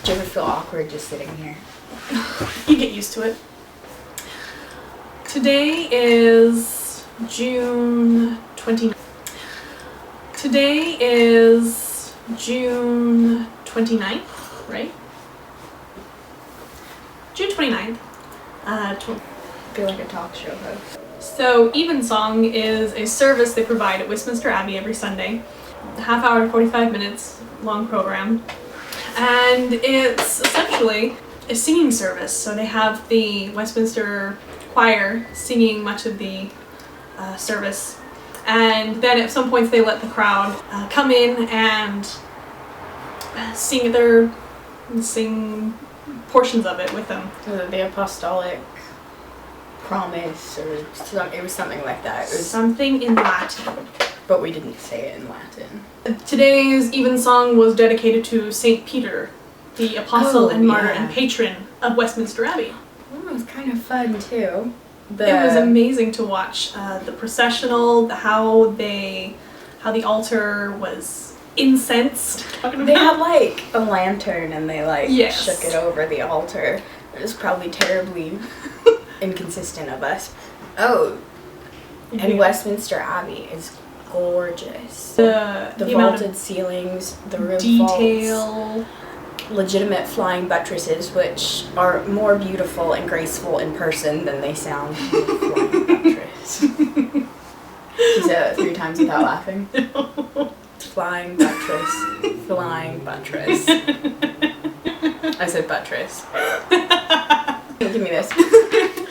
Do you ever feel awkward just sitting here? You get used to it. Today is June 29th. Today is June 29th, right? June 29th. I feel like a talk show host. So Evensong is a service they provide at Westminster Abbey every Sunday. A half hour to 45 minutes long program. And it's essentially a singing service. So they have the Westminster choir singing much of the service. And then at some points they let the crowd come in and sing portions of it with them. The apostolic promise, or it was something like that. It was something in Latin. But we didn't say it in Latin. Today's Evensong was dedicated to St. Peter, the apostle and martyr and patron of Westminster Abbey. Well, it was kind of fun too. It was amazing to watch the processional, how the altar was incensed. They had like a lantern and they shook it over the altar. It was probably terribly inconsistent of us. Oh, and Westminster Abbey is gorgeous. The vaulted ceilings, the roof detail. Vaults, legitimate flying buttresses, which are more beautiful and graceful in person than they sound. Flying buttress. You said it 3 times without laughing. Flying buttress. Flying buttress. I said buttress. Give me this.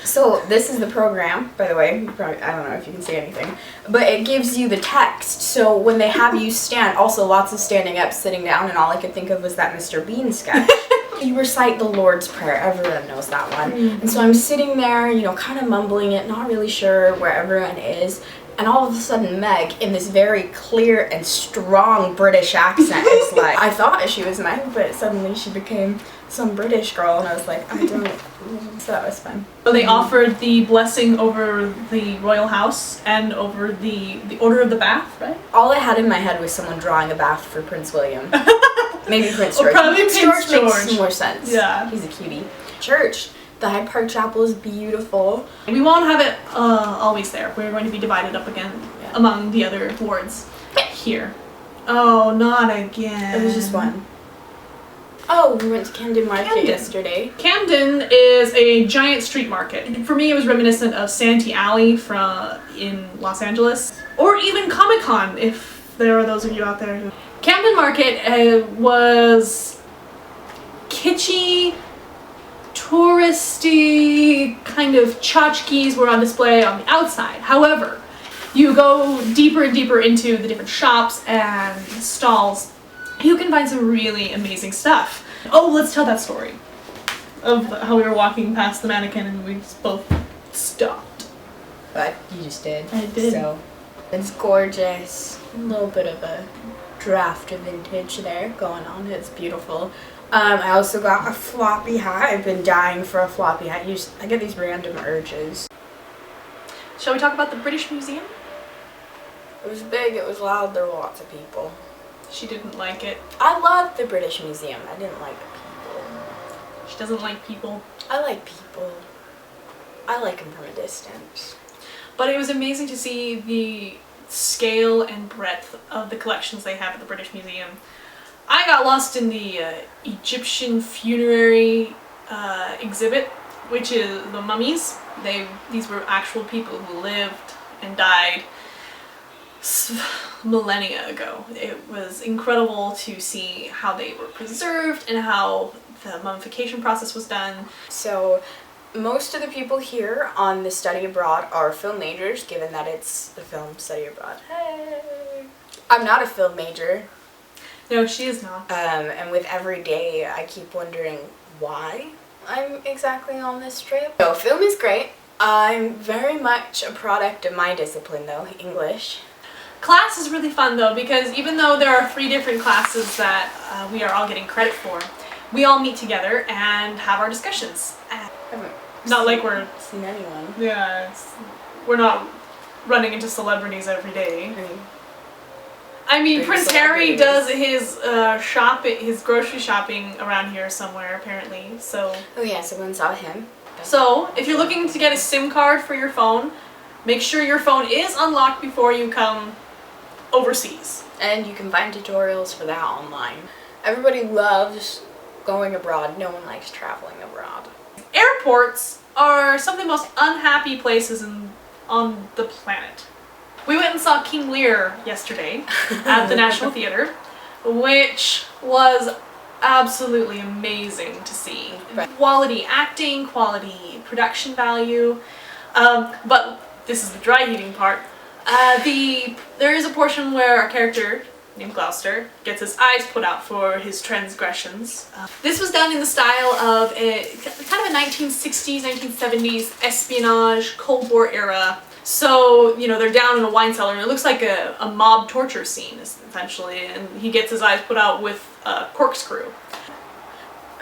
So this is the program, by the way. I don't know if you can see anything, but it gives you the text. So when they have you stand, also lots of standing up, sitting down, and all I could think of was that Mr. Bean sketch. You recite the Lord's Prayer. Everyone knows that one. Mm-hmm. And so I'm sitting there, kind of mumbling it, not really sure where everyone is. And all of a sudden, Meg, in this very clear and strong British accent, is like, I thought she was Meg, but suddenly she became some British girl, and I was like, I don't. So that was fun. So they offered the blessing over the royal house and over the Order of the Bath, right? All I had in my head was someone drawing a bath for Prince William. Maybe Prince George. Probably Prince George makes more sense. Yeah. He's a cutie. Church. The Hyde Park Chapel is beautiful. We won't have it always there. We're going to be divided up again among the other wards here. Oh, not again. It was just one. Oh, we went to Camden Market yesterday. Camden is a giant street market. For me, it was reminiscent of Santee Alley in Los Angeles. Or even Comic-Con, if there are those of you out there who... Camden Market was kitschy, touristy, kind of tchotchkes were on display on the outside. However, you go deeper and deeper into the different shops and stalls, you can find some really amazing stuff. Oh, let's tell that story of how we were walking past the mannequin and we both stopped. But you just did. I did. So it's gorgeous. A little bit of a draft of vintage there going on. It's beautiful. I also got a floppy hat. I've been dying for a floppy hat. I get these random urges. Shall we talk about the British Museum? It was big, it was loud, there were lots of people. She didn't like it. I loved the British Museum. I didn't like the people. She doesn't like people. I like people. I like them from a distance. But it was amazing to see the scale and breadth of the collections they have at the British Museum. I got lost in the Egyptian funerary exhibit, which is the mummies. These were actual people who lived and died millennia ago. It was incredible to see how they were preserved and how the mummification process was done. So most of the people here on the study abroad are film majors, given that it's the film study abroad. Hey! I'm not a film major. No, she is not. And with every day, I keep wondering why I'm exactly on this trip. So, film is great. I'm very much a product of my discipline, though, English. Class is really fun, though, because even though there are 3 different classes that we are all getting credit for, we all meet together and have our discussions. Not like we're... seen anyone. Yeah, we're not running into celebrities every day. I mean, big Prince Harry celebrities. does his grocery shopping around here somewhere apparently. So. Oh yeah, someone saw him. So if you're looking to get a SIM card for your phone, make sure your phone is unlocked before you come overseas. And you can find tutorials for that online. Everybody loves going abroad. No one likes traveling abroad. Airports are some of the most unhappy places on the planet. We went and saw King Lear yesterday at the National Theatre, which was absolutely amazing to see. Right. Quality acting, quality production value, but this is the dry heaving part. There is a portion where our character, named Gloucester, gets his eyes put out for his transgressions. This was done in the style of kind of a 1960s, 1970s espionage, Cold War era. So, you know, they're down in a wine cellar and it looks like a mob torture scene, essentially, and he gets his eyes put out with a corkscrew.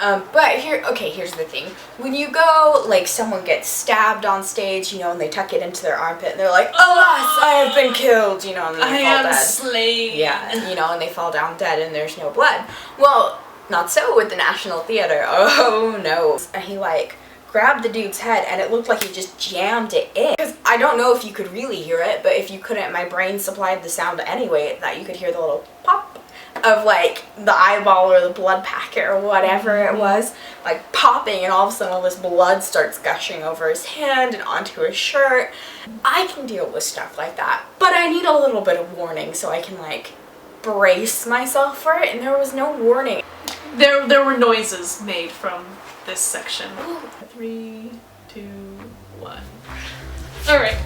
But here's the thing. When you go, like, someone gets stabbed on stage, you know, and they tuck it into their armpit, and they're like, alas, I have been killed, you know, and they fall dead. Slain. Yeah, you know, and they fall down dead and there's no blood. Well, not so with the National Theatre. Oh, no. And he, like, grabbed the dude's head, and it looked like he just jammed it in. Because I don't know if you could really hear it, but if you couldn't, my brain supplied the sound anyway, that you could hear the little pop of like the eyeball or the blood packet or whatever it was, like popping, and all of a sudden all this blood starts gushing over his hand and onto his shirt. I can deal with stuff like that, but I need a little bit of warning so I can like brace myself for it, and there was no warning. There were noises made from this section. 3, 2, 1. All right.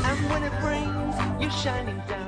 And when it rains, you're shining down.